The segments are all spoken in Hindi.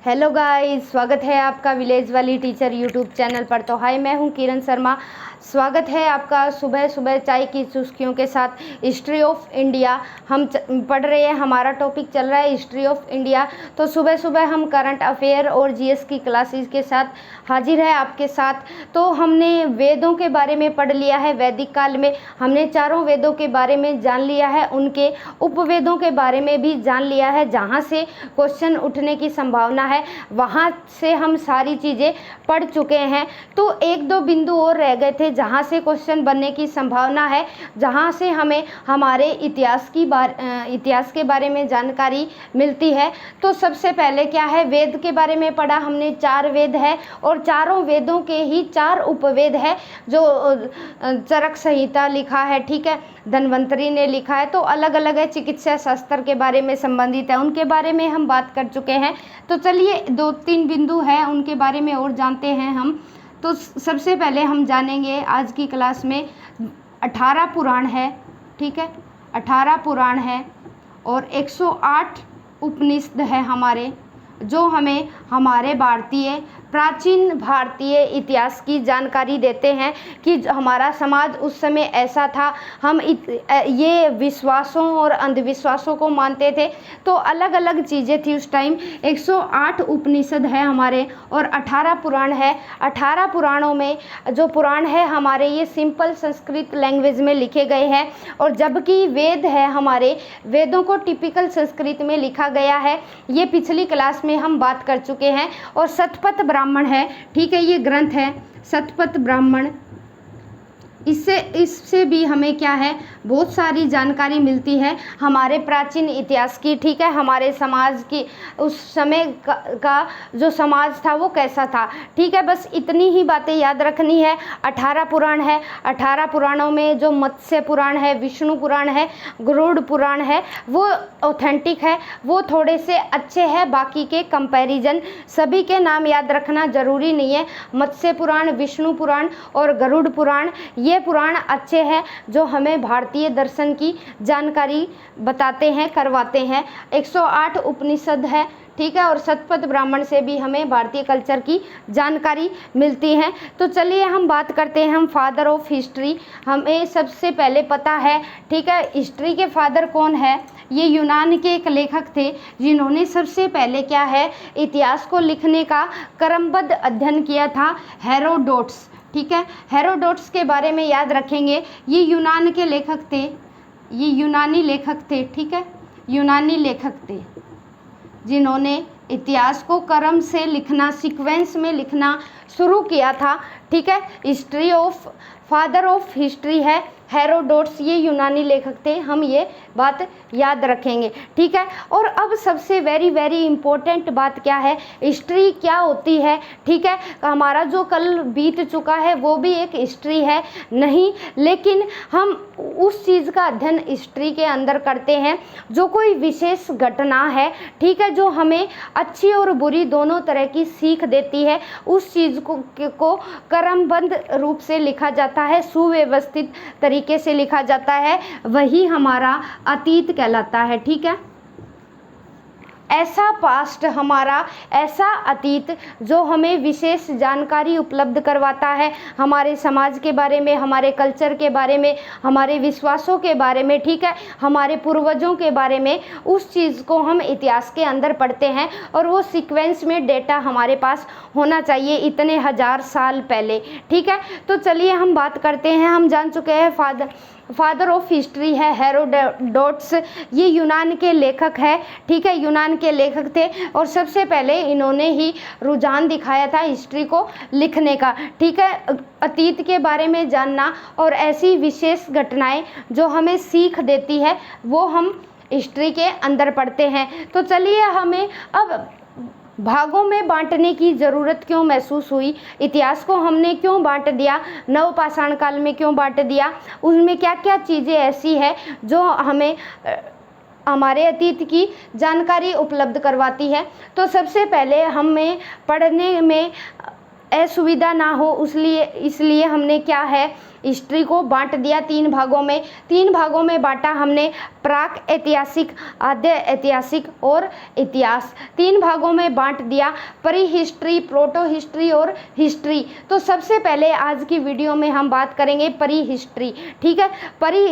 हेलो गाइस, स्वागत है आपका विलेज वाली टीचर यूट्यूब चैनल पर। तो हाय, मैं हूं किरण शर्मा। स्वागत है आपका सुबह सुबह चाय की चुस्कियों के साथ हिस्ट्री ऑफ इंडिया। हम पढ़ रहे हैं, हमारा टॉपिक चल रहा है हिस्ट्री ऑफ इंडिया। तो सुबह सुबह हम करंट अफेयर और जीएस की क्लासेस के साथ हाजिर है आपके साथ। तो हमने वेदों के बारे में पढ़ लिया है। वैदिक काल में हमने चारों वेदों के बारे में जान लिया है, उनके उपवेदों के बारे में भी जान लिया है। जहाँ से क्वेश्चन उठने की संभावना है वहाँ से हम सारी चीज़ें पढ़ चुके हैं। तो एक दो बिंदु और रह गए थे जहाँ से क्वेश्चन बनने की संभावना है, जहाँ से हमें हमारे इतिहास के बारे में जानकारी मिलती है। तो सबसे पहले क्या है, वेद के बारे में पढ़ा हमने। 4 वेद है और चारों वेदों के ही 4 उपवेद है जो चरक संहिता लिखा है, ठीक है, धन्वंतरी ने लिखा है। तो अलग अलग है, चिकित्सा शास्त्र के बारे में संबंधित है, उनके बारे में हम बात कर चुके हैं। तो चलिए 2-3 बिंदु हैं उनके बारे में और जानते हैं हम। तो सबसे पहले हम जानेंगे आज की क्लास में 18 पुराण है, ठीक है, 18 पुराण है और 108 उपनिषद है हमारे, जो हमें हमारे प्राचीन भारतीय इतिहास की जानकारी देते हैं कि हमारा समाज उस समय ऐसा था, हम ये विश्वासों और अंधविश्वासों को मानते थे। तो अलग अलग चीज़ें थी उस टाइम। 108 उपनिषद है हमारे और 18 पुराण है। 18 पुराणों में जो पुराण है हमारे, ये सिंपल संस्कृत लैंग्वेज में लिखे गए हैं, और जबकि वेद है हमारे, वेदों को टिपिकल संस्कृत में लिखा गया है। ये पिछली क्लास में हम बात कर चुके हैं। और शतपथ ब्राह्मण है, ठीक है, ये ग्रंथ है शतपथ ब्राह्मण। इससे भी हमें क्या है, बहुत सारी जानकारी मिलती है हमारे प्राचीन इतिहास की, ठीक है, हमारे समाज की, उस समय का जो समाज था वो कैसा था, ठीक है। बस इतनी ही बातें याद रखनी है। 18 पुराण है। 18 पुराणों में जो मत्स्य पुराण है, विष्णु पुराण है, गरुड़ पुराण है, वो ऑथेंटिक है, वो थोड़े से अच्छे हैं बाकी के कंपैरिजन। सभी के नाम याद रखना ज़रूरी नहीं है। मत्स्य पुराण, विष्णु पुराण और गरुड़ पुराण, ये पुराण अच्छे हैं जो हमें भारतीय दर्शन की जानकारी बताते हैं, करवाते हैं। 108 उपनिषद है, ठीक है, और शतपथ ब्राह्मण से भी हमें भारतीय कल्चर की जानकारी मिलती है। तो चलिए हम बात करते हैं, हम फादर ऑफ हिस्ट्री। हमें सबसे पहले पता है, ठीक है, हिस्ट्री के फादर कौन है। ये यूनान के एक लेखक थे जिन्होंने सबसे पहले क्या है, इतिहास को लिखने का क्रमबद्ध अध्ययन किया था, हेरोडोटस, ठीक है। हेरोडोटस के बारे में याद रखेंगे, ये यूनान के लेखक थे, ये यूनानी लेखक थे, ठीक है, यूनानी लेखक थे जिन्होंने इतिहास को क्रम से लिखना, सीक्वेंस में लिखना शुरू किया था, ठीक है। फादर ऑफ हिस्ट्री है हेरोडोटस, ये यूनानी लेखक थे, हम ये बात याद रखेंगे, ठीक है। और अब सबसे वेरी वेरी इम्पोर्टेंट बात क्या है, हिस्ट्री क्या होती है, ठीक है। हमारा जो कल बीत चुका है वो भी एक हिस्ट्री है नहीं, लेकिन हम उस चीज़ का अध्ययन हिस्ट्री के अंदर करते हैं जो कोई विशेष घटना है, ठीक है, जो हमें अच्छी और बुरी दोनों तरह की सीख देती है। उस चीज़ को क्रमबद्ध रूप से लिखा जाता है, सुव्यवस्थित तरीके से लिखा जाता है, वही हमारा अतीत कहलाता है, ठीक है। ऐसा पास्ट हमारा, ऐसा अतीत जो हमें विशेष जानकारी उपलब्ध करवाता है हमारे समाज के बारे में, हमारे कल्चर के बारे में, हमारे विश्वासों के बारे में, ठीक है, हमारे पूर्वजों के बारे में। उस चीज़ को हम इतिहास के अंदर पढ़ते हैं और वो सीक्वेंस में डेटा हमारे पास होना चाहिए इतने हजार साल पहले, ठीक है। तो चलिए हम बात करते हैं। हम जान चुके हैं फादर ऑफ हिस्ट्री है हेरोडोटस, ये यूनान के लेखक है, ठीक है, यूनान के लेखक थे और सबसे पहले इन्होंने ही रुझान दिखाया था हिस्ट्री को लिखने का, ठीक है, अतीत के बारे में जानना और ऐसी विशेष घटनाएं जो हमें सीख देती है वो हम हिस्ट्री के अंदर पढ़ते हैं। तो चलिए हमें अब भागों में बांटने की ज़रूरत क्यों महसूस हुई, इतिहास को हमने क्यों बांट दिया, नवपाषाण काल में क्यों बांट दिया, उसमें क्या क्या चीज़ें ऐसी है जो हमें हमारे अतीत की जानकारी उपलब्ध करवाती है। तो सबसे पहले हमें पढ़ने में असुविधा ना हो इसलिए हमने क्या है, हिस्ट्री को बांट दिया 3 भागों में। 3 भागों में बांटा हमने, प्राक ऐतिहासिक, आद्य ऐतिहासिक और इतिहास। 3 भागों में बांट दिया, प्री हिस्ट्री, प्रोटो हिस्ट्री और हिस्ट्री। तो सबसे पहले आज की वीडियो में हम बात करेंगे प्री हिस्ट्री। ठीक है, प्री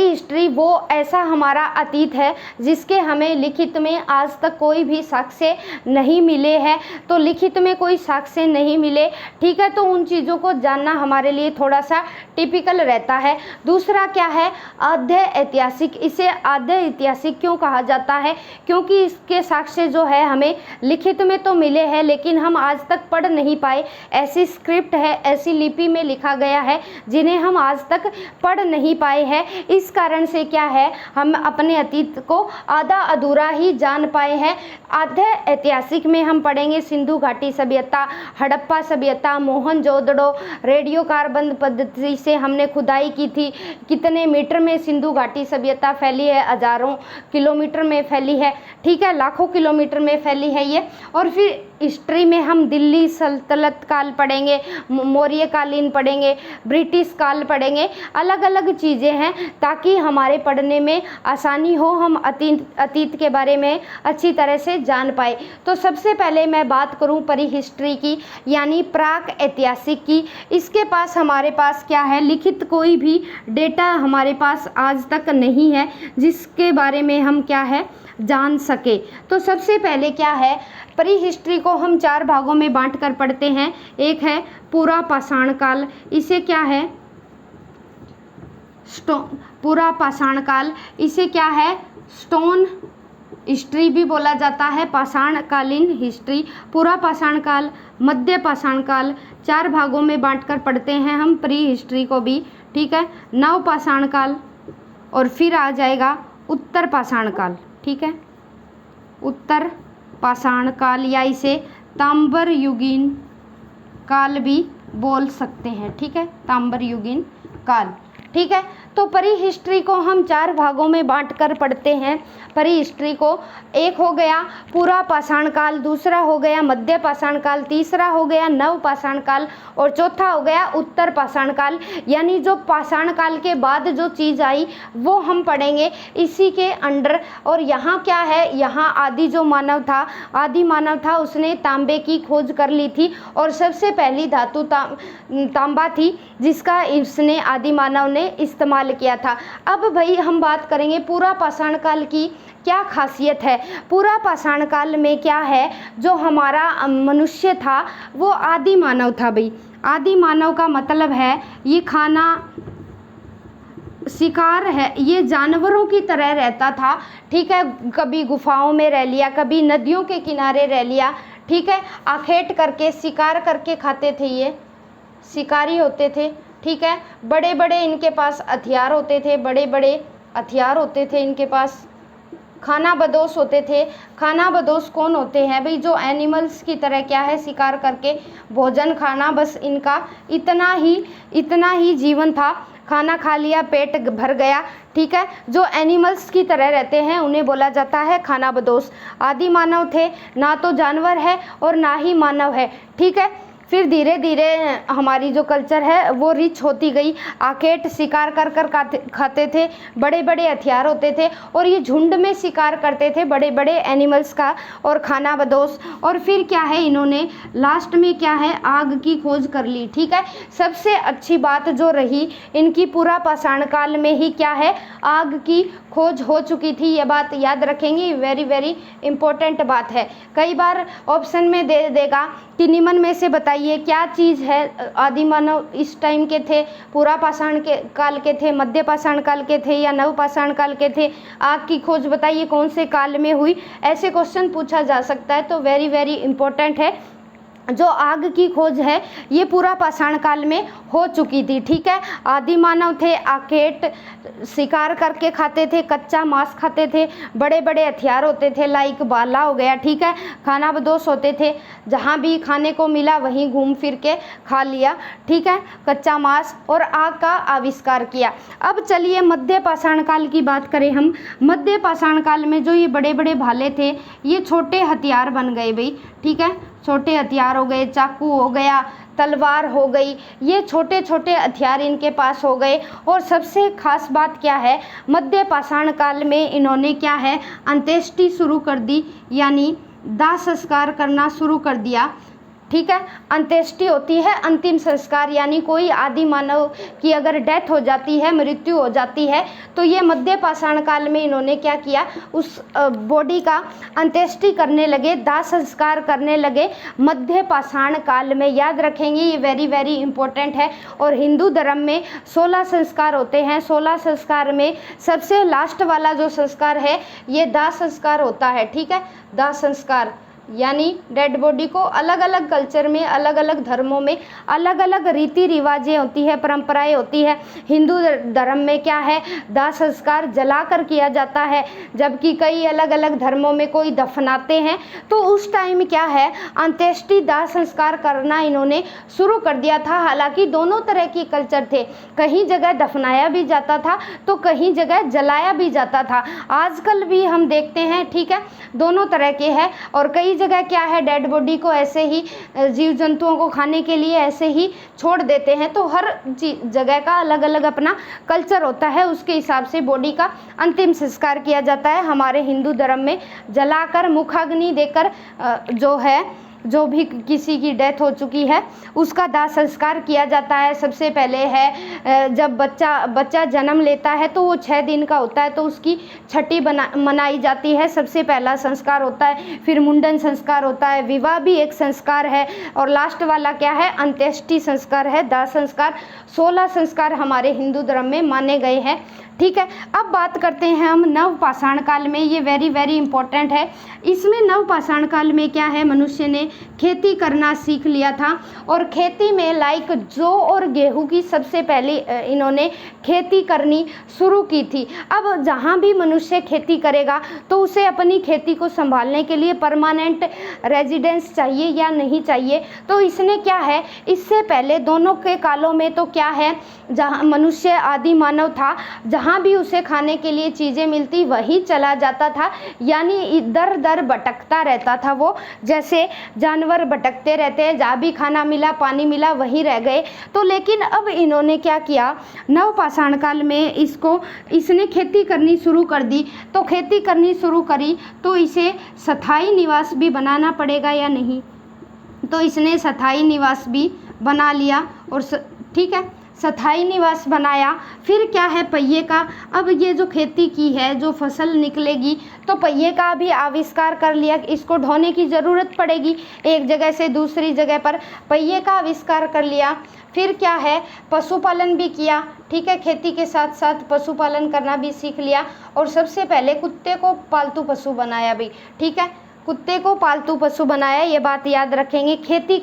हिस्ट्री वो ऐसा हमारा अतीत है जिसके हमें लिखित में आज तक कोई भी साक्ष्य नहीं मिले हैं। तो लिखित में कोई साक्ष्य नहीं मिले, ठीक है, तो उन चीज़ों को जानना हमारे लिए थोड़ा सा टिपिकल रहता है। दूसरा क्या है, आद्य ऐतिहासिक। इसे आद्य ऐतिहासिक क्यों कहा जाता है, क्योंकि इसके साक्ष्य जो है हमें लिखित में तो मिले हैं लेकिन हम आज तक पढ़ नहीं पाए। ऐसी स्क्रिप्ट है, ऐसी लिपि में लिखा गया है जिन्हें हम आज तक पढ़ नहीं पाए हैं। इस कारण से क्या है, हम अपने अतीत को आधा अधूरा ही जान पाए हैं। आद्य ऐतिहासिक में हम पढ़ेंगे सिंधु घाटी सभ्यता, हड़प्पा सभ्यता, मोहनजोदड़ो, रेडियो कार्बन पद्धति से हमने खुदाई की थी, कितने मीटर में सिंधु घाटी सभ्यता फैली है, हजारों किलोमीटर में फैली है, ठीक है, लाखों किलोमीटर में फैली है ये। और फिर हिस्ट्री में हम दिल्ली सल्तनत काल पढ़ेंगे, मौर्य कालीन पढ़ेंगे, ब्रिटिश काल पढ़ेंगे, अलग अलग चीज़ें हैं ताकि हमारे पढ़ने में आसानी हो, हम अतीत के बारे में अच्छी तरह से जान पाए। तो सबसे पहले मैं बात करूं प्री हिस्ट्री की, यानी प्राक ऐतिहासिक की। इसके पास हमारे पास क्या है, लिखित कोई भी डेटा हमारे पास आज तक नहीं है जिसके बारे में हम क्या है जान सके। तो सबसे पहले क्या है, प्री हिस्ट्री को हम 4 भागों में बांट कर पढ़ते हैं। एक है पूरा पाषाण काल, इसे क्या है पूरा पाषाण काल, इसे क्या है स्टोन हिस्ट्री भी बोला जाता है, पाषाण कालीन हिस्ट्री। पूरा पाषाण काल, मध्य पाषाण काल, 4 भागों में बांटकर पढ़ते हैं हम प्री हिस्ट्री को भी, ठीक है। नव पाषाण काल और फिर आ जाएगा उत्तर पाषाण काल, ठीक है, उत्तर पाषाण काल या इसे ताम्बर युगीन काल भी बोल सकते हैं, ठीक है, ताम्बर युगीन काल, ठीक है। तो प्री हिस्ट्री को हम 4 भागों में बांटकर पढ़ते हैं। प्री हिस्ट्री को एक हो गया पूरा पाषाण काल, दूसरा हो गया मध्य पाषाण काल, तीसरा हो गया नव पाषाण काल और चौथा हो गया उत्तर पाषाण काल। यानी जो पाषाण काल के बाद जो चीज़ आई वो हम पढ़ेंगे इसी के अंडर। और यहाँ क्या है, यहाँ आदि जो मानव था, आदि मानव था, उसने तांबे की खोज कर ली थी और सबसे पहली धातु तांबा थी जिसका इसने आदि मानव ने इस्तेमाल किया था। अब भाई हम बात करेंगे पूरा पाषाण काल की क्या खासियत है। पूरा पाषाण काल में क्या है, जो हमारा मनुष्य था वो आदि मानव था भाई। आदि मानव का मतलब है ये खाना शिकार है, ये जानवरों की तरह रहता था, ठीक है, कभी गुफाओं में रह लिया, कभी नदियों के किनारे रह लिया, ठीक है, आखेट करके शिकार करके खाते थे, ये शिकारी होते थे, ठीक है। बड़े बड़े इनके पास हथियार होते थे, बड़े बड़े हथियार होते थे इनके पास। खाना बदोश होते थे। खाना बदोश कौन होते हैं भाई, जो एनिमल्स की तरह क्या है शिकार करके भोजन खाना, बस इनका इतना ही जीवन था। खाना खा लिया, पेट भर गया, ठीक है। जो एनिमल्स की तरह रहते हैं उन्हें बोला जाता है खाना बदोश। आदि मानव थे, ना तो जानवर है और ना ही मानव है, ठीक है। फिर धीरे धीरे हमारी जो कल्चर है वो रिच होती गई। आकेट शिकार कर खाते थे, बड़े बड़े हथियार होते थे और ये झुंड में शिकार करते थे बड़े बड़े एनिमल्स का और खाना बदोश। और फिर क्या है, इन्होंने लास्ट में क्या है आग की खोज कर ली, ठीक है। सबसे अच्छी बात जो रही इनकी पूरा पाषाण काल में ही क्या है आग की खोज हो चुकी थी। ये बात याद रखेंगे, वेरी वेरी इंपॉर्टेंट बात है। कई बार ऑप्शन में दे देगा कि निम्न में से बताइए क्या चीज़ है आदि मानव इस टाइम के थे, पूरा पाषाण के काल के थे, मध्य पाषाण काल के थे या नव पाषाण काल के थे। आग की खोज बताइए कौन से काल में हुई, ऐसे क्वेश्चन पूछा जा सकता है। तो वेरी वेरी इंपॉर्टेंट है, जो आग की खोज है ये पूरा पाषाण काल में हो चुकी थी, ठीक है। आदि मानव थे, आकेट शिकार करके खाते थे, कच्चा मांस खाते थे, बड़े बड़े हथियार होते थे, लाइक भाला हो गया, ठीक है। खाना बदोश होते थे, जहाँ भी खाने को मिला वहीं घूम फिर के खा लिया, ठीक है, कच्चा मांस, और आग का आविष्कार किया। अब चलिए मध्य पाषाण काल की बात करें हम। मध्य पाषाण काल में जो ये बड़े बड़े भाले थे ये छोटे हथियार बन गए भाई, ठीक है, छोटे हथियार हो गए, चाकू हो गया, तलवार हो गई, ये छोटे छोटे हथियार इनके पास हो गए। और सबसे खास बात क्या है, मध्य पाषाण काल में इन्होंने क्या है, अंत्येष्टि शुरू कर दी, यानी दाह संस्कार करना शुरू कर दिया। ठीक है, अंत्येष्टि होती है अंतिम संस्कार, यानी कोई आदि मानव की अगर डेथ हो जाती है, मृत्यु हो जाती है, तो ये मध्य पाषाण काल में इन्होंने क्या किया, उस बॉडी का अंत्येष्टि करने लगे, दाह संस्कार करने लगे मध्य पाषाण काल में। याद रखेंगे, ये वेरी वेरी इंपॉर्टेंट है। और हिंदू धर्म में 16 संस्कार होते हैं। 16 संस्कार में सबसे लास्ट वाला जो संस्कार है ये दाह संस्कार होता है। ठीक है, दाह संस्कार यानी डेड बॉडी को अलग अलग कल्चर में, अलग अलग धर्मों में अलग अलग रीति रिवाजें होती है, परंपराएं होती है। हिंदू धर्म में क्या है, दाह संस्कार जलाकर किया जाता है, जबकि कई अलग अलग धर्मों में कोई दफनाते हैं। तो उस टाइम क्या है, अंत्येष्टि दाह संस्कार करना इन्होंने शुरू कर दिया था। हालांकि दोनों तरह की कल्चर थे, कहीं जगह दफनाया भी जाता था तो कहीं जगह जलाया भी जाता था। आजकल भी हम देखते हैं, ठीक है, दोनों तरह के हैं। और कई जगह क्या है, डेड बॉडी को ऐसे ही जीव जंतुओं को खाने के लिए ऐसे ही छोड़ देते हैं। तो हर जगह का अलग अलग अपना कल्चर होता है, उसके हिसाब से बॉडी का अंतिम संस्कार किया जाता है। हमारे हिंदू धर्म में जलाकर, मुखाग्नि देकर जो है, जो भी किसी की डेथ हो चुकी है उसका दाह संस्कार किया जाता है। सबसे पहले है जब बच्चा जन्म लेता है तो वो 6 दिन का होता है, तो उसकी छठी मनाई जाती है, सबसे पहला संस्कार होता है। फिर मुंडन संस्कार होता है, विवाह भी एक संस्कार है, और लास्ट वाला क्या है, अंत्येष्टि संस्कार है, दाह संस्कार। 16 संस्कार हमारे हिंदू धर्म में माने गए हैं। ठीक है, अब बात करते हैं हम नव पाषाण काल में। ये वेरी वेरी इंपॉर्टेंट है। इसमें नव पाषाण काल में क्या है, मनुष्य ने खेती करना सीख लिया था, और खेती में लाइक जौ और गेहूं की सबसे पहले इन्होंने खेती करनी शुरू की थी। अब जहाँ भी मनुष्य खेती करेगा तो उसे अपनी खेती को संभालने के लिए परमानेंट रेजिडेंस चाहिए या नहीं चाहिए। तो इसने क्या है, इससे पहले दोनों के कालों में तो क्या है, जहाँ मनुष्य आदि मानव था, जहाँ भी उसे खाने के लिए चीज़ें मिलती वहीं चला जाता था, यानी इधर उधर भटकता रहता था वो, जैसे जानवर भटकते रहते हैं, जहाँ भी खाना मिला, पानी मिला, वहीं रह गए। तो लेकिन अब इन्होंने क्या किया, नव पाषाण काल में इसने खेती करनी शुरू कर दी। तो खेती करनी शुरू करी तो इसे स्थायी निवास भी बनाना पड़ेगा या नहीं, तो इसने स्थायी निवास भी बना लिया। और ठीक है, स्थायी निवास बनाया। फिर क्या है, पहिए का, अब ये जो खेती की है, जो फसल निकलेगी, तो पहिए का भी आविष्कार कर लिया। इसको ढोने की ज़रूरत पड़ेगी एक जगह से दूसरी जगह पर, पहिए का आविष्कार कर लिया। फिर क्या है, पशुपालन भी किया। ठीक है, खेती के साथ साथ पशुपालन करना भी सीख लिया। और सबसे पहले कुत्ते को पालतू पशु बनाया भी। ठीक है, कुत्ते को पालतू पशु बनाया, ये बात याद रखेंगे। खेती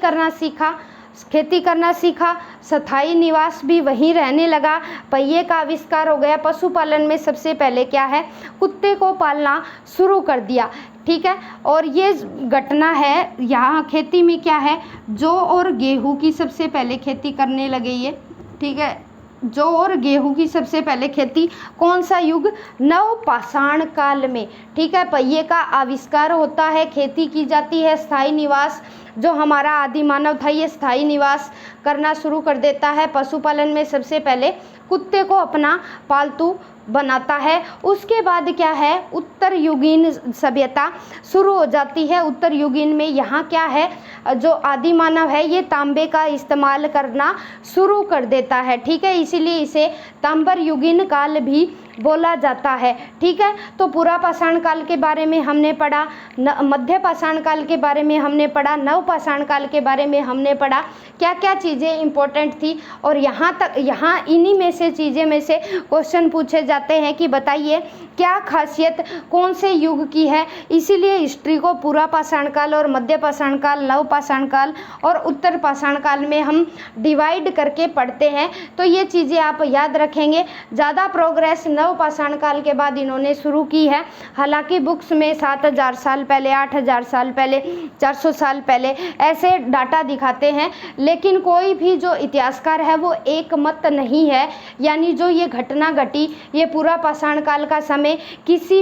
करना सीखा, स्थायी निवास भी वहीं रहने लगा, पहिए का आविष्कार हो गया। पशुपालन में सबसे पहले क्या है, कुत्ते को पालना शुरू कर दिया। ठीक है, और ये घटना है, यहाँ खेती में क्या है, जौ और गेहूं की सबसे पहले खेती करने लगे ये। ठीक है, जौ और गेहूं की सबसे पहले खेती कौन सा युग, नव पाषाण काल में। ठीक है, पहिए का आविष्कार होता है, खेती की जाती है, स्थायी निवास, जो हमारा आदि मानव था ये स्थायी निवास करना शुरू कर देता है। पशुपालन में सबसे पहले कुत्ते को अपना पालतू बनाता है। उसके बाद क्या है, उत्तर युगीन सभ्यता शुरू हो जाती है। उत्तर युगीन में यहाँ क्या है, जो आदि मानव है ये तांबे का इस्तेमाल करना शुरू कर देता है। ठीक है, इसीलिए इसे तांबर युगीन काल भी बोला जाता है। ठीक है, तो पूरा पाषाण काल के बारे में हमने पढ़ा, मध्य पाषाण काल के बारे में हमने पढ़ा, नव पाषाण काल के बारे में हमने पढ़ा, क्या क्या चीज़ें इंपॉर्टेंट थी। और यहाँ इन्हीं में से चीज़ें में से क्वेश्चन पूछे जाते हैं कि बताइए क्या खासियत कौन से युग की है। इसीलिए हिस्ट्री को पूरा पाषाण काल और मध्य पाषाण काल, नव पाषाण काल और उत्तर पाषाण काल में हम डिवाइड करके पढ़ते हैं। तो ये चीज़ें आप याद रखेंगे। ज़्यादा प्रोग्रेस मानव पाषाण काल के बाद इन्होंने शुरू की है। हालांकि बुक्स में 7000 साल पहले, 8000 साल पहले, 400 साल पहले ऐसे डाटा दिखाते हैं, लेकिन कोई भी जो इतिहासकार है वो एक मत नहीं है। यानी जो ये घटना घटी, ये पूरा पाषाण काल का समय, किसी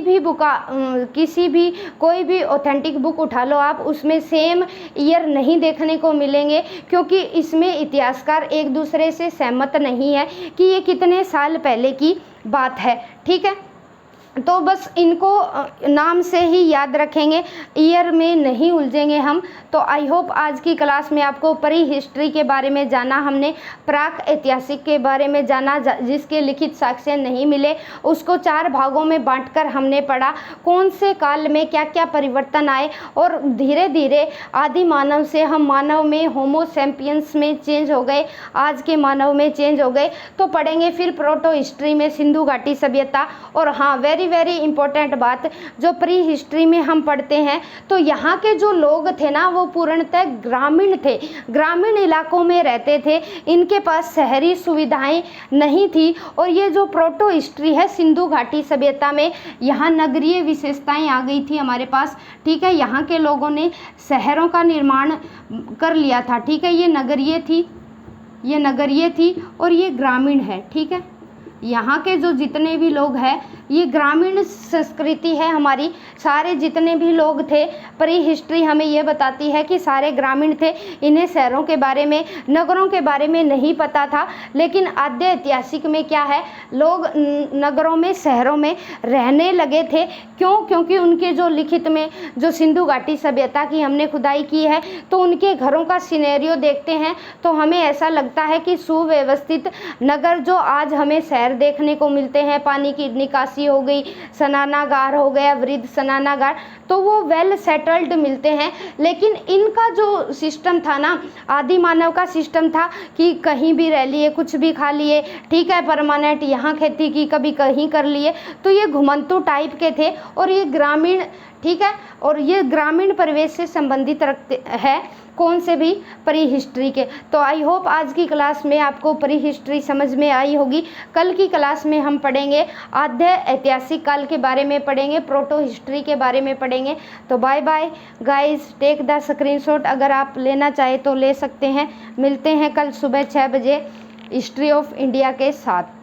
भी कोई भी ऑथेंटिक बुक उठा लो आप, उसमें सेम ईयर नहीं देखने को मिलेंगे, क्योंकि इसमें इतिहासकार एक दूसरे से सहमत नहीं है कि ये कितने साल पहले की बात है। ठीक है, तो बस इनको नाम से ही याद रखेंगे, ईयर में नहीं उलझेंगे हम। तो आई होप आज की क्लास में आपको प्री हिस्ट्री के बारे में जाना, हमने प्राक ऐतिहासिक के बारे में जाना, जिसके लिखित साक्ष्य नहीं मिले उसको 4 भागों में बांटकर हमने पढ़ा, कौन से काल में क्या क्या परिवर्तन आए और धीरे धीरे आदि मानव से हम मानव में होमो सैपियंस में चेंज हो गए, आज के मानव में चेंज हो गए। तो पढ़ेंगे फिर प्रोटो हिस्ट्री में सिंधु घाटी सभ्यता। और हाँ, वेरी इंपॉर्टेंट बात, जो प्री हिस्ट्री में हम पढ़ते हैं तो यहाँ के जो लोग थे ना वो पूर्णतः ग्रामीण थे, ग्रामीण इलाकों में रहते थे, इनके पास शहरी सुविधाएं नहीं थी। और ये जो प्रोटो हिस्ट्री है सिंधु घाटी सभ्यता में, यहाँ नगरीय विशेषताएं आ गई थी हमारे पास। ठीक है, यहाँ के लोगों ने शहरों का निर्माण कर लिया था। ठीक है, ये नगरीय थी और ये ग्रामीण है। ठीक है, यहाँ के जो जितने भी लोग हैं ये ग्रामीण संस्कृति है हमारी, सारे जितने भी लोग थे, प्री हिस्ट्री हमें ये बताती है कि सारे ग्रामीण थे, इन्हें शहरों के बारे में, नगरों के बारे में नहीं पता था। लेकिन आद्य ऐतिहासिक में क्या है, लोग नगरों में, शहरों में रहने लगे थे। क्यों? क्योंकि उनके जो लिखित में जो सिंधु घाटी सभ्यता की हमने खुदाई की है तो उनके घरों का सिनेरियो देखते हैं तो हमें ऐसा लगता है कि सुव्यवस्थित नगर जो आज हमें शहर देखने को मिलते हैं, पानी की निकासी हो गई, स्नानागार हो गया, वृद्ध स्नानागार, तो वो वेल सेटल्ड मिलते हैं। लेकिन इनका जो सिस्टम था ना, आदि मानव का सिस्टम था कि कहीं भी रह लिए, कुछ भी खा लिए, ठीक है, परमानेंट यहाँ खेती की, कभी कहीं कर लिए, तो ये घुमंतु टाइप के थे और ये ग्रामीण, ठीक है, और ये ग्रामीण परिवेश से संबंधित रखते हैं कौन से भी प्री हिस्ट्री के। तो आई होप आज की क्लास में आपको प्री हिस्ट्री समझ में आई होगी। कल की क्लास में हम पढ़ेंगे आद्य ऐतिहासिक काल के बारे में पढ़ेंगे, प्रोटो हिस्ट्री के बारे में पढ़ेंगे। तो bye bye guys, take the screenshot, अगर आप लेना चाहे तो ले सकते हैं। मिलते हैं कल सुबह 6 बजे हिस्ट्री ऑफ इंडिया के साथ।